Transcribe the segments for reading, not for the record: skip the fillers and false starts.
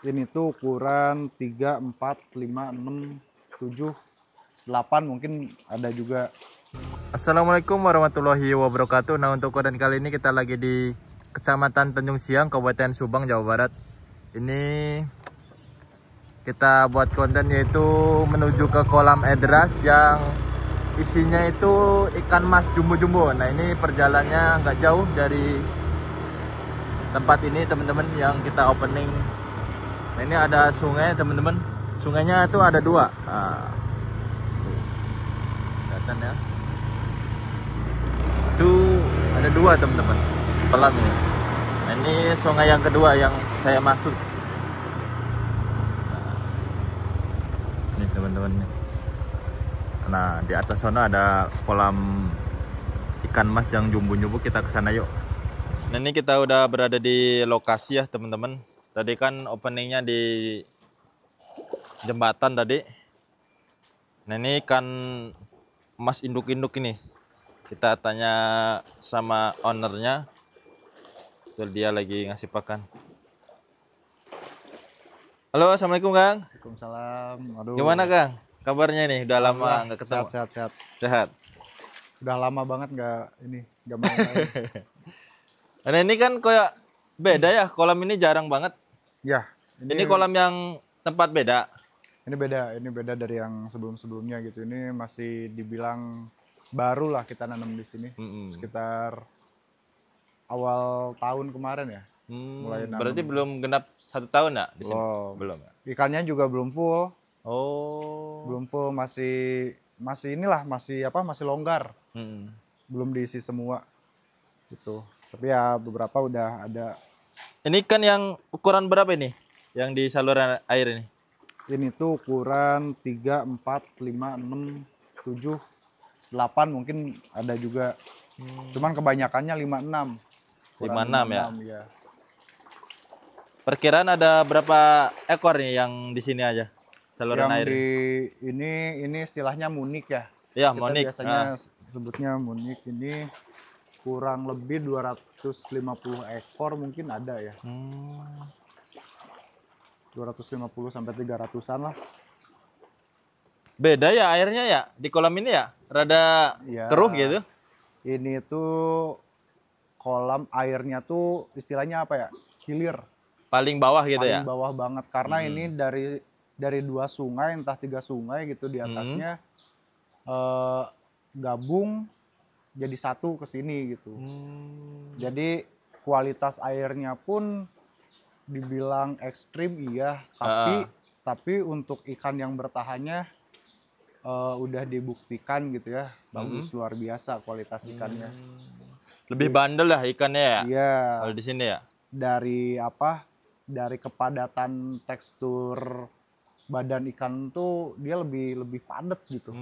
Ini tuh ukuran 3, 4, 5, 6, 7, 8 mungkin ada juga. Assalamualaikum warahmatullahi wabarakatuh. Nah, untuk konten kali ini kita lagi di Kecamatan Tanjung Siang, Kabupaten Subang, Jawa Barat. Ini kita buat konten yaitu menuju ke kolam edras yang isinya itu ikan mas jumbo-jumbo. Nah, ini perjalanannya nggak jauh dari tempat ini teman-teman yang kita opening. Nah, ini ada sungai teman-teman. Sungainya itu ada dua. Nah, kelihatan ya. Itu ada dua teman-teman kolam ini. Nah, ini sungai yang kedua yang saya masuk. Nah, ini teman-teman. Nah, di atas sana ada kolam ikan mas yang jumbo-jumbo. Kita ke sana yuk. Nah, ini kita udah berada di lokasi ya teman-teman. Tadi kan openingnya di jembatan tadi. Nah, ini ikan mas induk-induk ini. Kita tanya sama ownernya. Tuh, dia lagi ngasih pakan. Halo, assalamualaikum Kang. Waalaikumsalam. Aduh. Gimana Kang? Kabarnya nih? Udah lama nggak ketemu. Sehat. Sehat. Udah lama banget nggak main. Nah, ini kan kayak beda ya. Kolam ini jarang banget. Ya. Ini kolam yang tempat beda. Ini beda dari yang sebelum-sebelumnya gitu. Ini masih dibilang baru lah kita nanam di sini. Sekitar awal tahun kemarin ya. Mulai nanam. Berarti belum genap 1 tahun ya di sini? Belum ya? Ikannya juga belum full. Oh. Belum full, masih longgar. Belum diisi semua gitu. Tapi ya beberapa udah ada. Ini ikan yang ukuran berapa ini? Yang di saluran air ini? Ini tuh ukuran 3, 4, 5, 6, 7, 8 mungkin ada juga. Cuman kebanyakannya 5, 6. 5, 6 ya? Ya. Perkiraan ada berapa ekor nih yang di sini aja? Saluran Yang air ini istilahnya munik ya. Ya, Kita monik. biasanya sebutnya munik. Ini kurang lebih 250 ekor mungkin ada ya. 250 sampai 300-an lah. Beda ya airnya ya di kolam ini ya? Rada Ya, keruh gitu. ini tuh kolam airnya tuh istilahnya apa ya? Hilir. Paling bawah gitu ya? Paling bawah banget karena ini dari 2 sungai, entah 3 sungai gitu di atasnya gabung jadi satu ke sini gitu. Jadi kualitas airnya pun dibilang ekstrim iya, tapi untuk ikan yang bertahannya udah dibuktikan gitu ya, bagus, luar biasa kualitas ikannya. Lebih bandel lah ikannya ya? Iya. Kalau di sini ya? Dari kepadatan tekstur badan ikan tuh dia lebih padat gitu.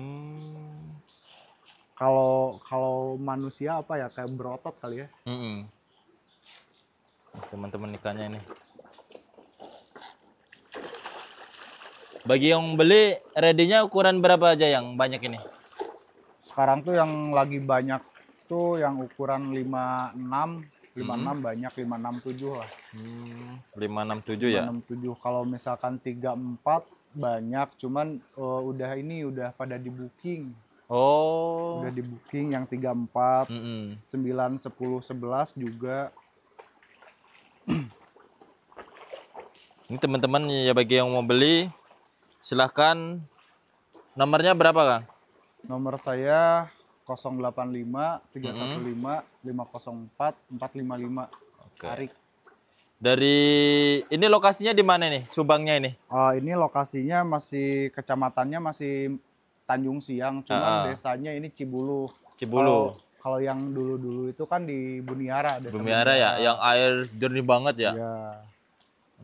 Kalau manusia apa ya, kayak berotot kali ya. Teman-teman ikannya ini. Bagi yang beli, ready-nya ukuran berapa aja yang banyak ini? Sekarang tuh yang lagi banyak tuh yang ukuran 56 banyak, 567 lah. 567 ya? 567. Kalau misalkan 34 banyak, cuman udah pada di booking. Oh. Udah di booking yang 34, 9, 10, 11 juga. Ini teman-teman ya, bagi yang mau beli silahkan. Nomornya berapa Kang? Nomor saya 085 315 504 455. Oke. Tarik. Dari ini lokasinya di mana nih? Subangnya ini? Ini lokasinya kecamatannya masih Tanjung Siang, cuman desanya ini Cibulu. Kalau yang dulu-dulu itu kan di Buniara. Buniara ya, yang air jernih banget ya? Iya.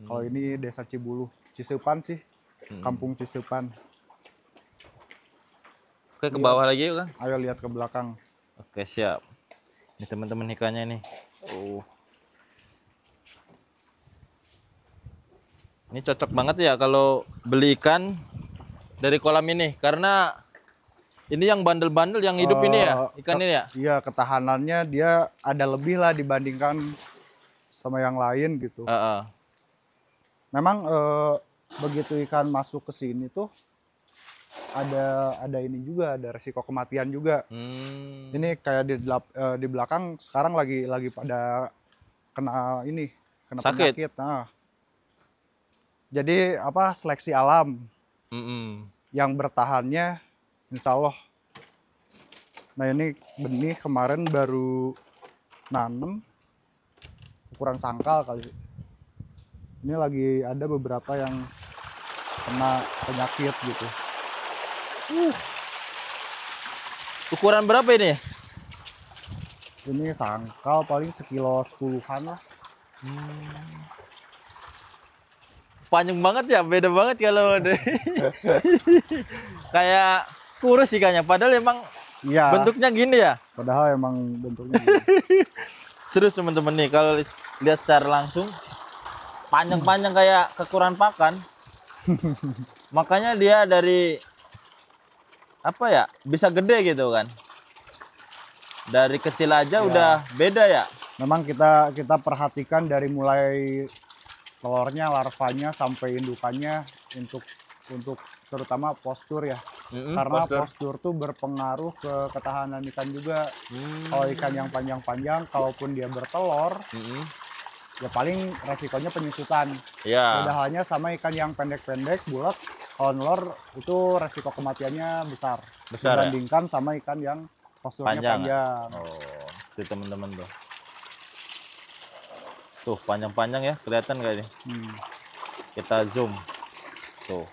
Kalau ini desa Cibulu, Cisupan sih, kampung Cisupan. Oke, ke bawah lagi yuk Kang. Ayo lihat ke belakang. Oke, siap. Ini teman-teman ikannya nih. Ini cocok banget ya kalau beli ikan dari kolam ini, karena ini yang bandel-bandel yang hidup ini ya, ikan ini ya? Iya, ketahanannya dia ada lebih lah dibandingkan sama yang lain gitu. Memang begitu ikan masuk ke sini tuh ada ini juga, ada resiko kematian juga. Ini kayak di belakang sekarang lagi pada kena ini, kena Sakit. penyakit. Nah, jadi apa, seleksi alam yang bertahannya insya Allah. Nah ini benih kemarin baru nanem, ukuran sangkal kali. Ini lagi ada beberapa yang kena penyakit gitu. Ukuran berapa ini? Ini sangkal paling sekilo 10-an lah. Panjang banget ya, beda banget kalau kayak kurus ikannya, padahal emang Iya. bentuknya gini ya. Padahal emang bentuknya gini. Serius teman-teman nih, kalau lihat secara langsung panjang-panjang kayak kekurangan pakan. Makanya dia dari apa ya, bisa gede gitu kan. Dari kecil aja udah beda ya. Memang kita perhatikan dari mulai telurnya, larvanya sampai indukannya untuk terutama postur ya. Karena postur tuh berpengaruh ke ketahanan ikan juga. Kalau ikan yang panjang-panjang, kalaupun dia bertelur, ya paling resikonya penyusutan. Beda halnya sama ikan yang pendek-pendek, bulat, kalau nelor itu resiko kematiannya besar. Dibandingkan sama ikan yang posturnya panjang. Oh, itu teman-teman tuh. Tuh panjang-panjang ya, kelihatan nggak ini? Kita zoom. Tuh.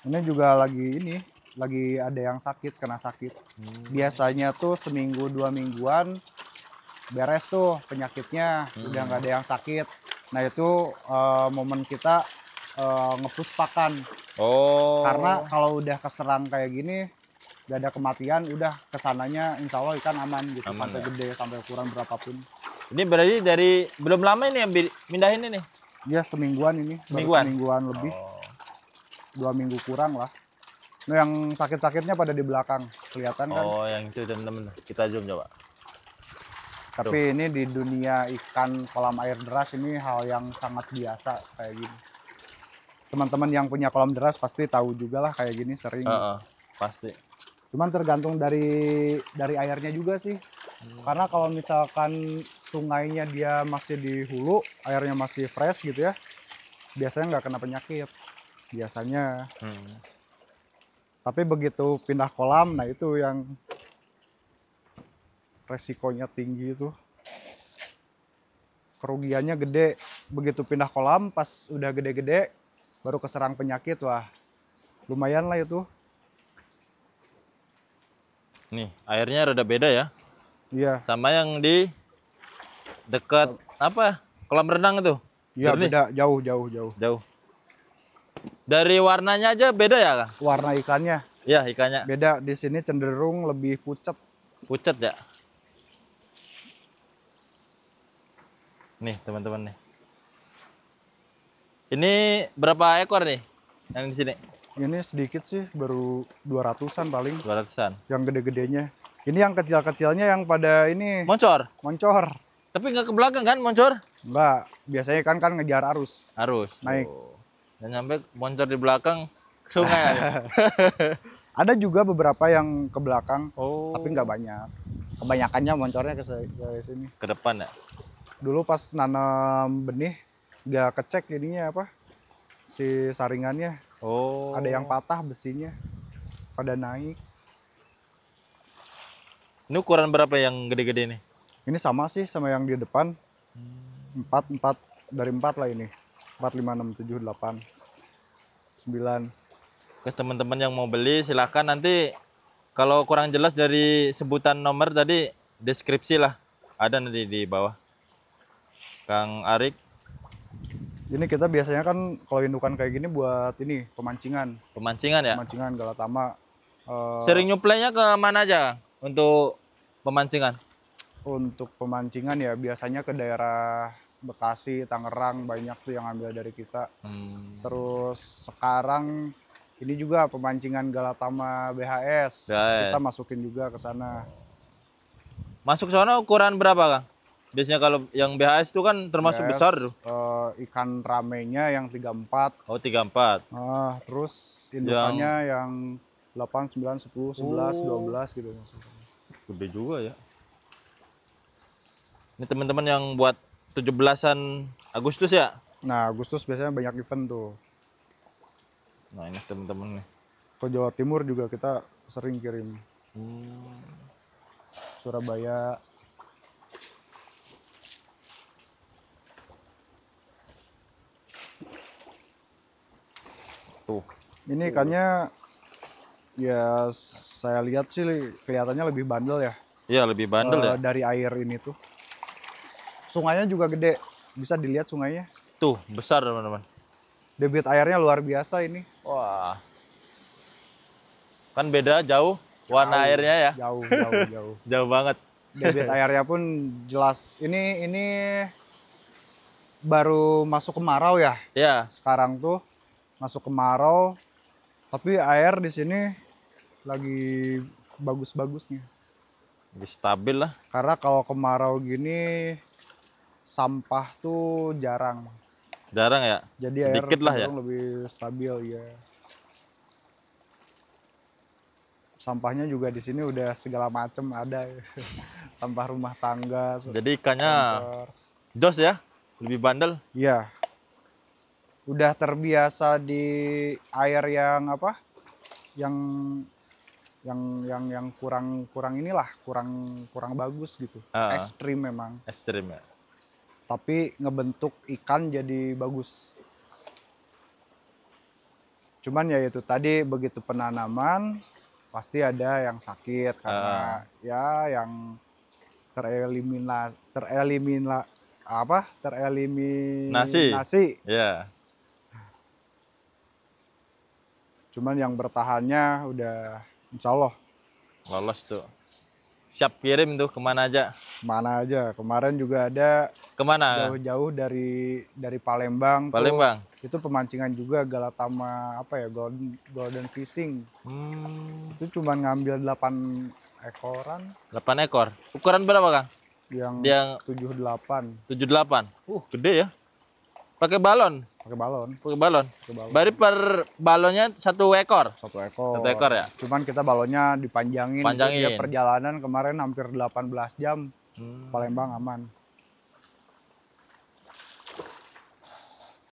Ini juga lagi ada yang sakit, kena sakit. Biasanya tuh seminggu 2 mingguan beres tuh penyakitnya, udah nggak ada yang sakit. Nah itu momen kita ngepush pakan. Karena kalau udah keserang kayak gini, gak ada kematian, udah kesananya insya Allah ikan aman gitu, sampai gede, sampai ukuran berapapun. Ini berarti dari belum lama ini yang pindahin ini? Ya semingguan ini, semingguan lebih. 2 minggu kurang lah. Nah yang sakit-sakitnya pada di belakang, kelihatan kan? Oh yang itu teman-teman, kita zoom coba. Tapi ini di dunia ikan kolam air deras ini hal yang sangat biasa kayak gini. Teman-teman yang punya kolam deras pasti tahu juga lah kayak gini sering. Pasti. Cuman tergantung dari airnya juga sih. Karena kalau misalkan sungainya dia masih di hulu, airnya masih fresh gitu ya, biasanya nggak kena penyakit. Biasanya. Tapi begitu pindah kolam, nah itu yang resikonya tinggi itu. Kerugiannya gede. Begitu pindah kolam, pas udah gede-gede, baru keserang penyakit, wah lumayan lah itu. Nih, airnya rada beda ya. Iya. Sama yang di dekat apa? Kolam renang itu. Iya, beda, jauh. Dari warnanya aja beda ya, Kang? Warna ikannya. Iya, ikannya. Beda, di sini cenderung lebih pucat. Pucat ya. Nih, teman-teman nih. Ini berapa ekor nih yang di sini? Ini sedikit sih, baru 200-an paling. 200-an. Yang gede-gedenya. Ini yang kecil-kecilnya yang pada ini Moncor. Tapi nggak ke belakang kan moncor? Enggak, biasanya kan ngejar arus. Naik. Dan sampai moncor di belakang sungai. Ada juga beberapa yang ke belakang, tapi nggak banyak. Kebanyakannya moncornya ke sini. Ke depan ya? Dulu pas nanam benih, nggak kecek ininya apa, si saringannya. Ada yang patah besinya, pada naik. Ini ukuran berapa yang gede-gede nih? Ini sama sih sama yang di depan. 4 dari 4 lah ini. 4, 5, 6, 7, 8, 9. Ke teman-teman yang mau beli silahkan, nanti kalau kurang jelas dari sebutan nomor tadi deskripsi lah. Ada nanti di bawah. Kang Arik. Ini kita biasanya kan kalau indukan kayak gini buat ini pemancingan. Pemancingan ya? Pemancingan galatama. Sering nyuplainya ke mana aja untuk pemancingan? Untuk pemancingan ya biasanya ke daerah Bekasi, Tangerang, banyak tuh yang ambil dari kita. Terus sekarang ini juga pemancingan galatama BHS. Kita masukin juga ke sana. Masuk sana ukuran berapa, Kang? Biasanya kalau yang BHS itu kan termasuk BHS, besar tuh. Ikan ramenya yang 34. Oh, 34. Terus indukannya yang 8, 9, 10, 11, 12 gitu maksudnya. Gede juga ya. Ini teman-teman yang buat 17-an Agustus ya? Nah, Agustus biasanya banyak event tuh. Nah, ini teman-teman nih. Ke Jawa Timur juga kita sering kirim. Surabaya. Tuh. Ini ikannya ya saya lihat sih kelihatannya lebih bandel ya. Iya, lebih bandel ya. Dari air ini tuh. Sungainya juga gede. Bisa dilihat sungainya. Tuh, besar teman-teman. Debit airnya luar biasa ini. Wah. Kan beda jauh warna airnya ya. Jauh. Jauh banget. Debit airnya pun jelas. Ini baru masuk kemarau ya. Iya. Sekarang tuh masuk kemarau, tapi air di sini lagi bagus-bagusnya. Lebih stabil lah. Karena kalau kemarau gini sampah tuh jarang. Jarang ya. Jadi sedikit air lah ya. lebih stabil ya. Sampahnya juga di sini udah segala macam ada. Sampah rumah tangga. Jadi ikannya jos ya, lebih bandel. Iya. Udah terbiasa di air yang apa? Yang kurang inilah, kurang bagus gitu. Ekstrim memang. Ekstrim ya. Tapi ngebentuk ikan jadi bagus. Cuman ya itu tadi begitu penanaman pasti ada yang sakit karena ya yang tereliminasi. Ya. Cuman yang bertahannya udah insya Allah lolos tuh. Siap kirim tuh kemana aja? Mana aja. Kemarin juga ada kemana? Jauh-jauh dari Palembang. Palembang. Itu pemancingan juga Galatama apa ya golden fishing. Itu cuma ngambil 8 ekoran. 8 ekor. Ukuran berapa Kang? Yang 78. 78. Gede ya. Pakai balon. Pakai balon. Bari per balonnya 1 ekor. 1 ekor. 1 ekor ya. Cuman kita balonnya dipanjangin. Panjangin. Dia perjalanan kemarin hampir 18 jam. Palembang aman.